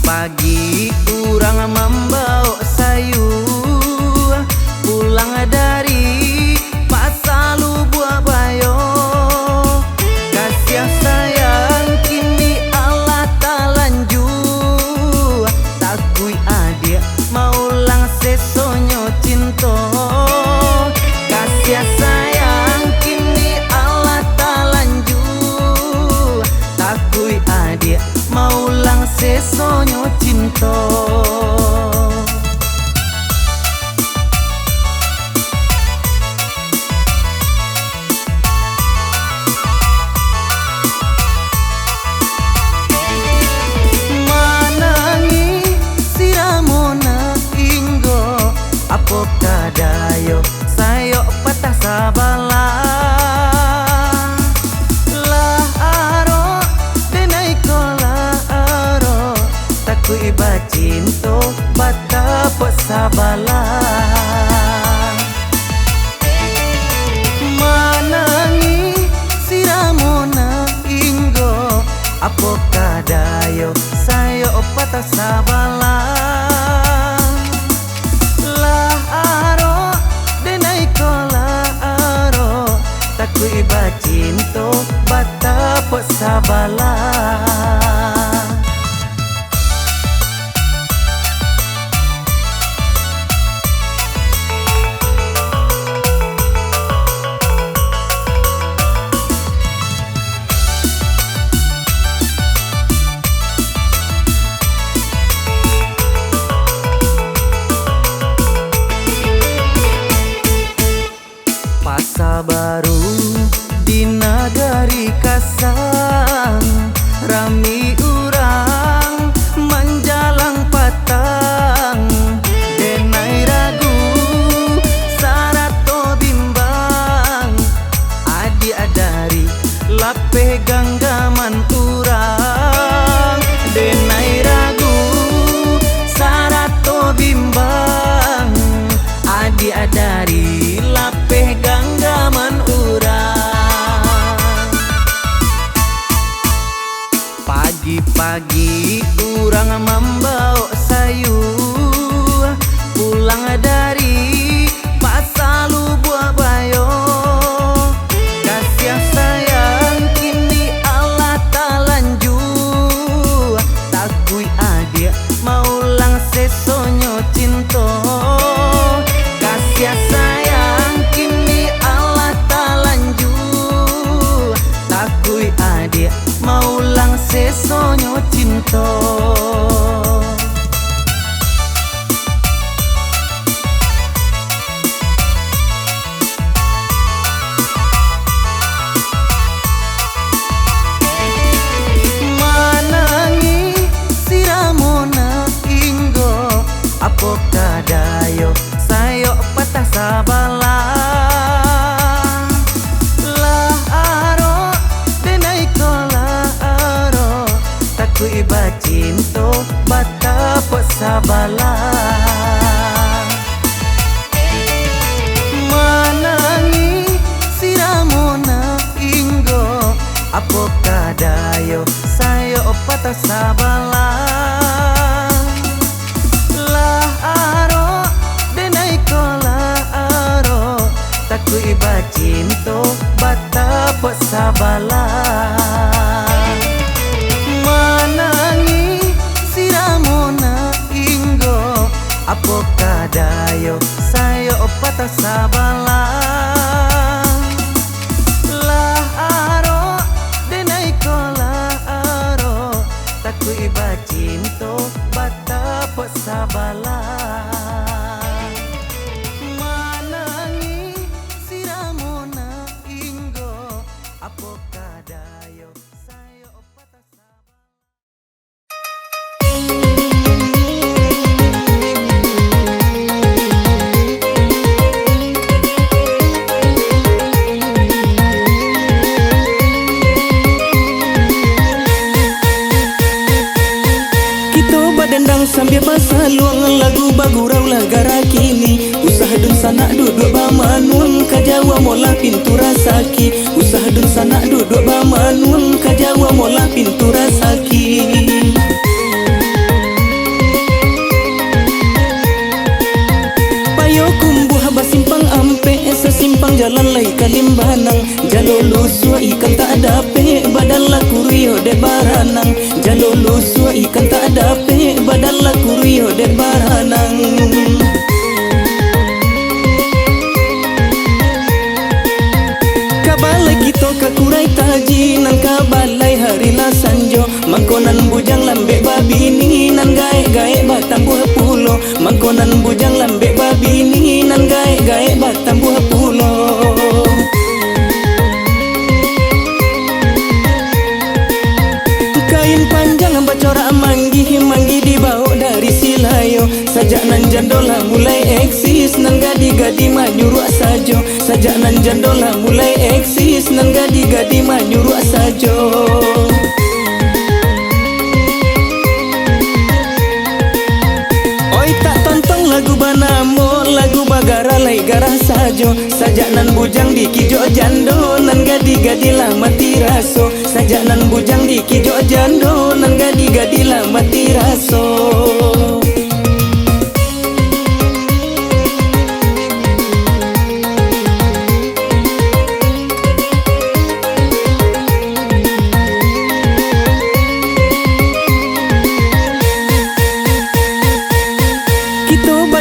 Pagi urang membawa sayur pulang dari pasar Lubuk Bayo. Kasih sayang kini Allah tak lanjut, takui adik maulang sesonyo cinta. Kasih sayang kini Allah tak lanjut, takui adik maulang sesonyo cinta. Manangi siramona inggo apo kadayo sayo patah sabala. Lah aro denai kola aro takui bacinto batap sabala. Manangi siramona inggo apo kadayo sayo patah sabala. Lah aro denai kola aro takui bacinto batap sabala. Pasar baru di nagari Kasang, rami urang menjalang patang. Denai ragu sarato bimbang, adi adari lape ganggaman urang. Denai ragu sarato bimbang, adi adari lape ganggaman urang. Pagi-pagi urang membawa sayur pulang dari pasar Lubuk Bayo. Kasih sayang kini Allah tak lanjut, takui adik maulang sesonyo cinta. Kasih sayang kini Allah tak lanjut, takui adik maulang sesonyo cinta. Manangi siramona inggo apo kadayo sayo patah sabala. Lah aro denai kola aro takui bacinto batap sabala. Manangi siramona inggo apo kadayo sayo patah sabala. Lah aro denai kola aro takui bacinto batap sabala. Manangi siramona inggo apo kadayo sayo patah sabala. Lah aro denai kola aro takui bacinto batap sabala. Manangi siramona inggo apo kadayo sayo patah sabala. Dendang sambil bahasa luang lagu bagurau lagara kini. Usaha dun sanak duduk bamanun kajawa mola pintu rasaki. Usaha dun sanak duduk bamanun kajawa mola pintu rasaki. kalimbanang. Jalolo sua ikan tak dape badan la kurio de baranang. Jalolo sua ikan tak dape badan la kurio de baranang. Kabalai kito kakurai taji nang kabalai hari la sanjo. Mangkonan bujang lambe babini nan gae-gae batang buah pulo. Mangkonan bujang lambe babini nan gae-gae batang buah pulo. Kain panjang bacorak manggi dibawa dari Silayo. Sajak nan jandola mulai eksis nan gadi-gadi manyuruh sajo. Sajak nan jandola mulai eksis nan gadi-gadi manyuruh sajo. Oi tak tonton lagu banamo, lagu bagara lai garah sajo. Sajak nan bujang di kijo jando nan gadi-gadi lah mati raso. Sajak nan bujang di kijo jando nan gadi-gadi lah mati raso.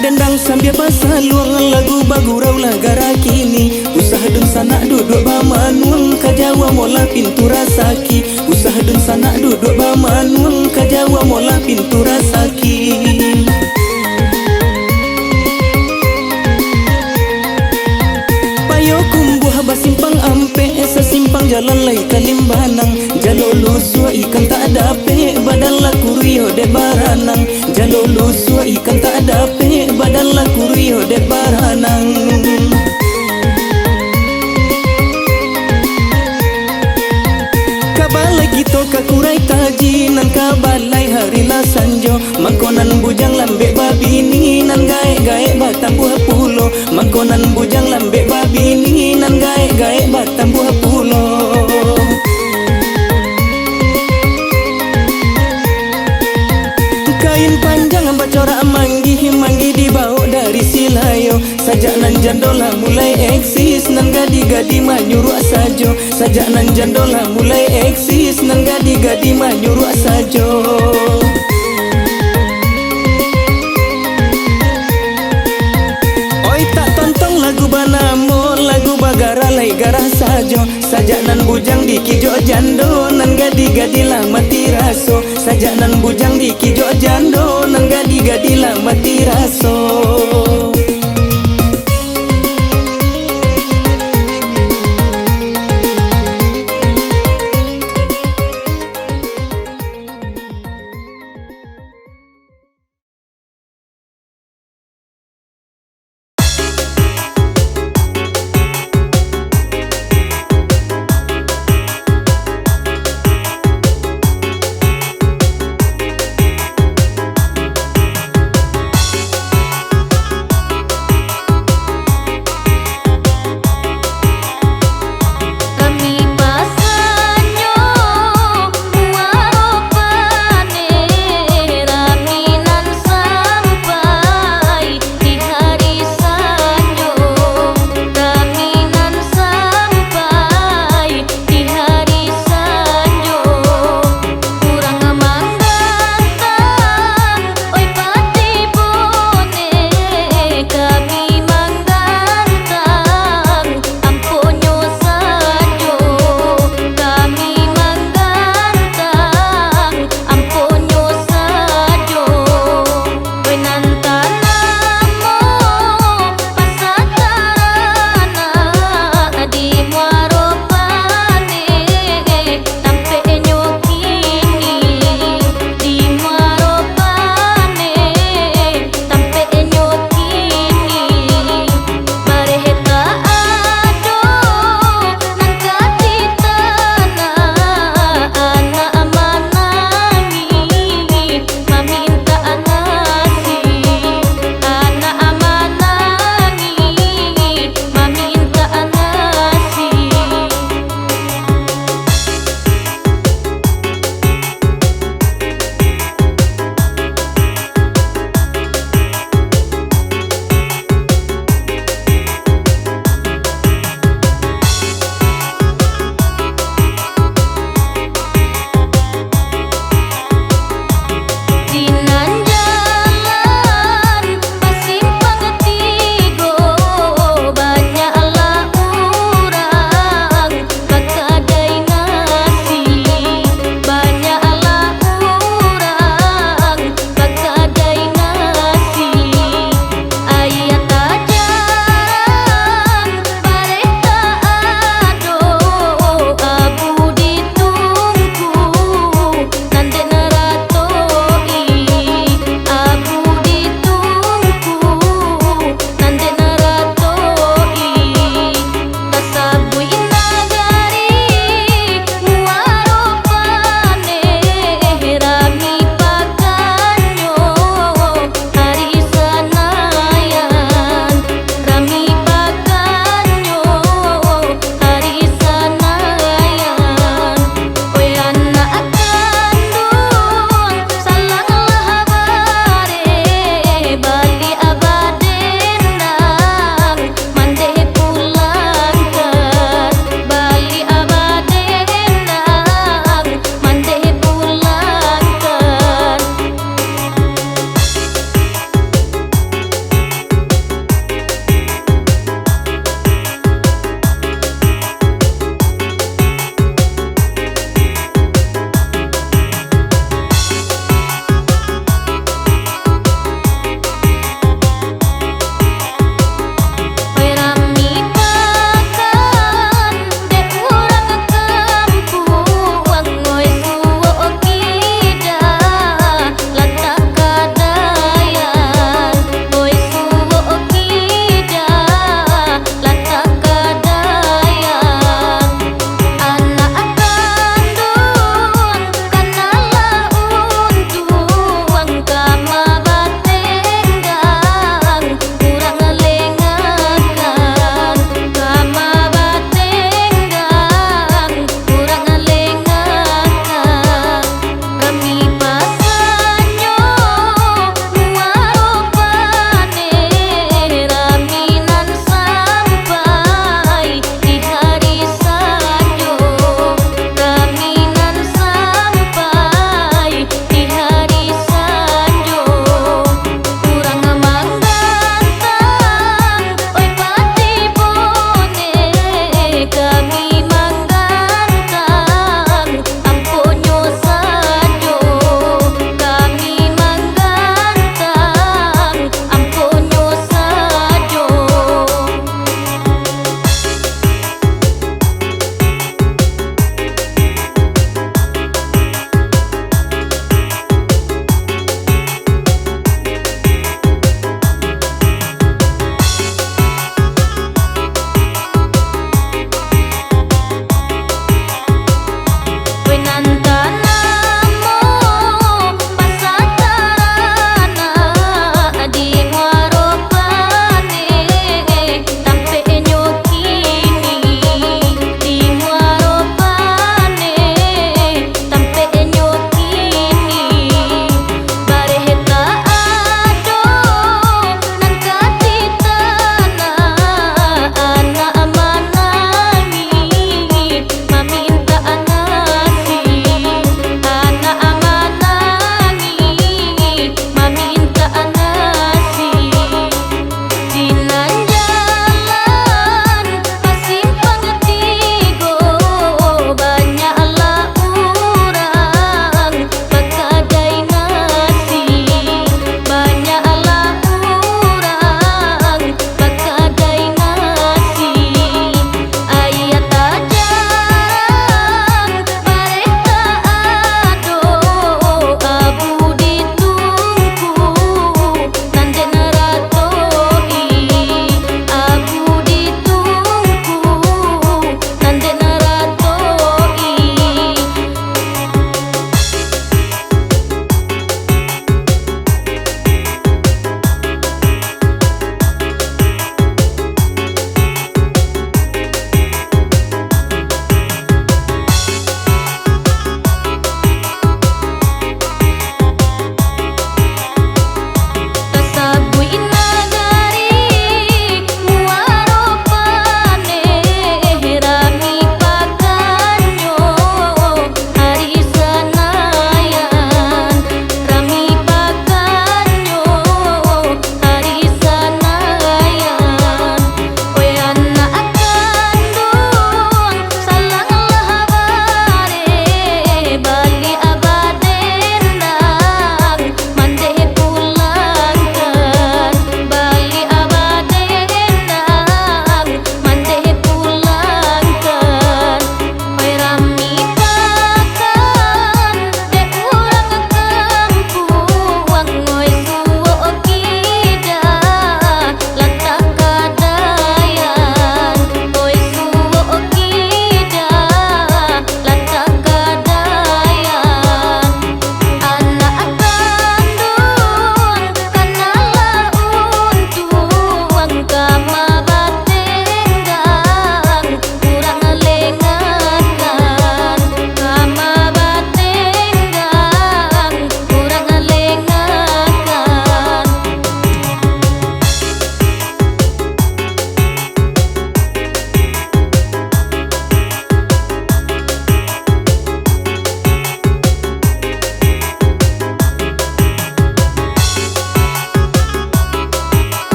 Dendang sambil pasal luang lagu bagurau lagara kini. Usah dun sanak duduk bamanung kajawa mola pintu rasaki. Usah dun sanak duduk bamanung kajawa mola pintu rasaki. Payo kumbuh basimpang ampe sesimpang jalan lai kalimbanang. Jalolo sua ikan tak dape badan la kurio de baranang. Jalolo sua ikan tak dape badan la kurio de baranang. Kabalai kito kakurai taji nan kabalai hari la sanjo. Mangkonan bujang lambe babini nan gae-gae batang buah pulo. Mangkonan bujang lambe babini nan gae-gae batang buah pulo. Kain panjang bacorak manggi dibawa dari Silayo. Sajak nan jandola mulai eksis nan gadi-gadi manyuruh sajo. Sajak nan jandola mulai eksis nan gadi-gadi manyuruh sajo. Oi tak tonton lagu banamo, lagu bagara lai garah sajo. Sajak nan bujang di kijo jando nan gadi-gadi lah mati raso. Sajak nan bujang di kijo jando nan gadi-gadi lah mati raso.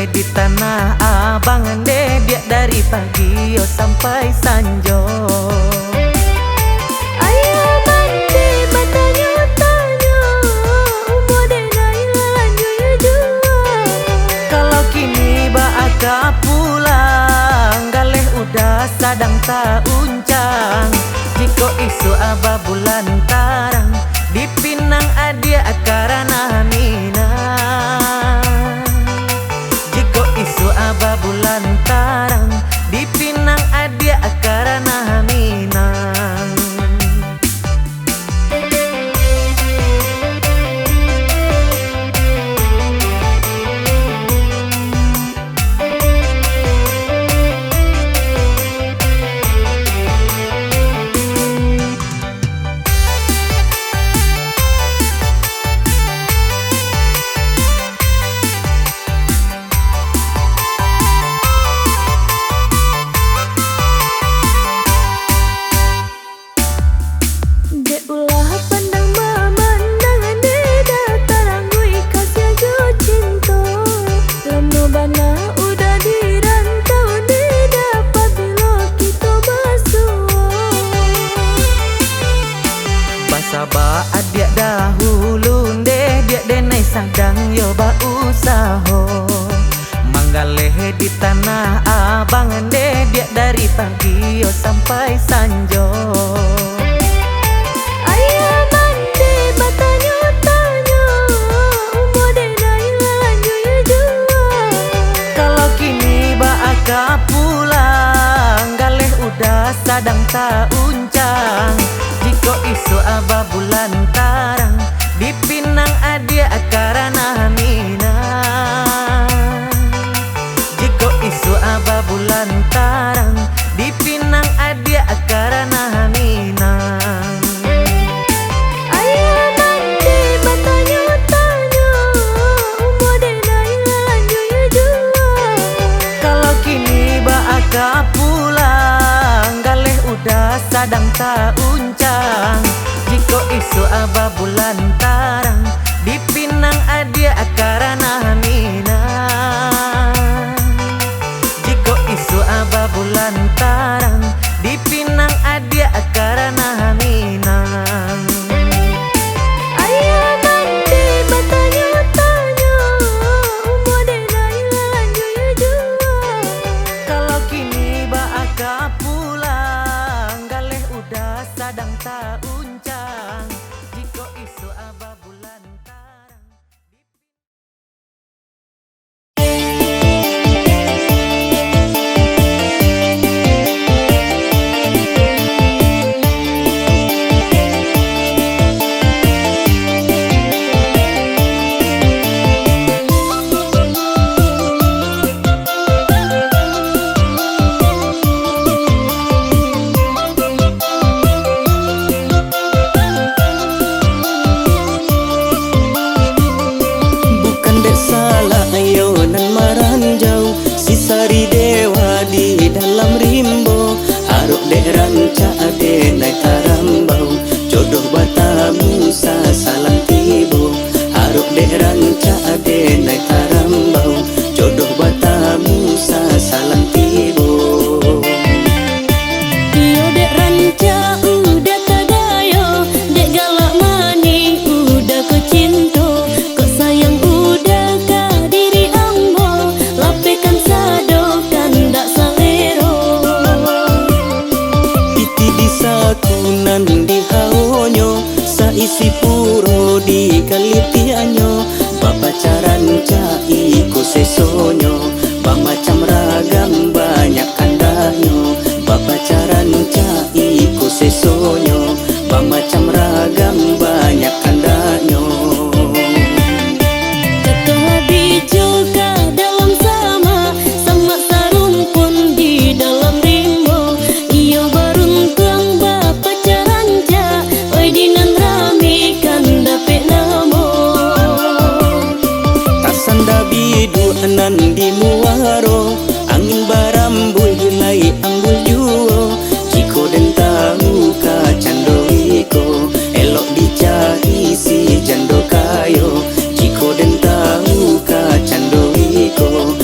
di Tanah Abang deh, dia dari pagi yo sampai sanjo. Ayah mandi bertanya-tanya, umur dena lanjut ya jua. Kalau kini baaka pulang, galeh udah sadang tak uncang. Jiko isu aba bulan tarang, di Pinang adia karana minang. Jiko isu aba bulan tarang, di Pinang adia karana minang. Dek ulah pandang memandang deda tarangui kasih jo cinta. Lama bana udah dirantau deda pabilo kita basuh. Basaba adia dahulu deh, dia denai sadang yo ba usaho. Manggalehe di Tanah Abang deh, dia dari pagi yo sampai sanjo. Ayah mandi bertanya-tanya, umur dena lanjut ya jua. Kalau kini baaka pulang, galeh udah sadang tak uncang. Jiko isu aba bulan tarang, di Pinang adia karana minang. Jiko isu aba bulan tarang, di Pinang adia karana minang. Ayah mandi bertanya-tanya, umur dena lanjut ya jua. Kalau kini baaka pulang, galeh udah sadang tak uncang. Jiko isu aba bulan tarang, di Pinang adia karana minang. Jiko isu aba bulan tarang, di Pinang adia karana minang. Ayah mandi bertanya-tanya, umur dena lanjut ya jua. Kalau kini baaka pulang, galeh udah sadang tak uncang. Jiko isu aba bulan tarang. Bukan dek salah ayo nan maranjau, si sari dewa di dalam rimbo. Arok dek ranca ade naik tarambau, jodoh batamu sasalang tibo. Arok dek ranca ade naik tarambau, jodoh batamu sasalang tibo. Iyo dek ranca udah kadayo, dek galak mani udah kecinto. Kok sayang udah ka diri ambo, lapekan sado kan dak salero. Iti di sakunan di haonyo, saisi puro di kalitianyo. Bapacaran cai ku sesonyo, bamacam ragam banyak kandanyo. Bapacaran cai ku sesonyo, bamacam ragam banyak kandanyo. Ketua bijo ka dalam sama, sama sarung pun di dalam rimbo. Iyo baruntung bapa caranca, oi dinan rami kan dapet namo. Tasanda bidu anan di muaro, angin barambul hilai ambul juo. Jiko den tahu ka cando iko, elok dicari si jando kayo. Jiko den tahu ka cando iko,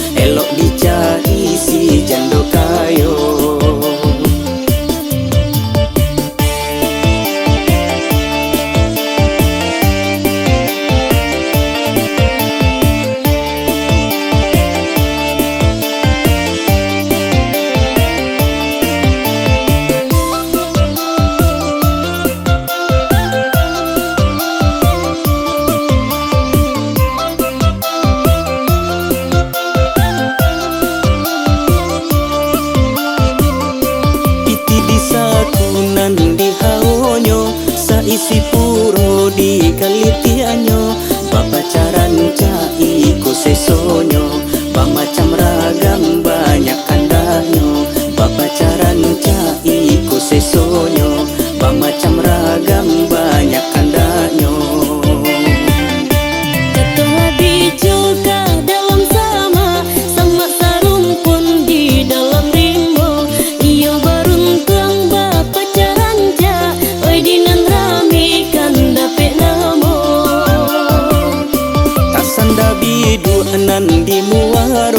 nan di muara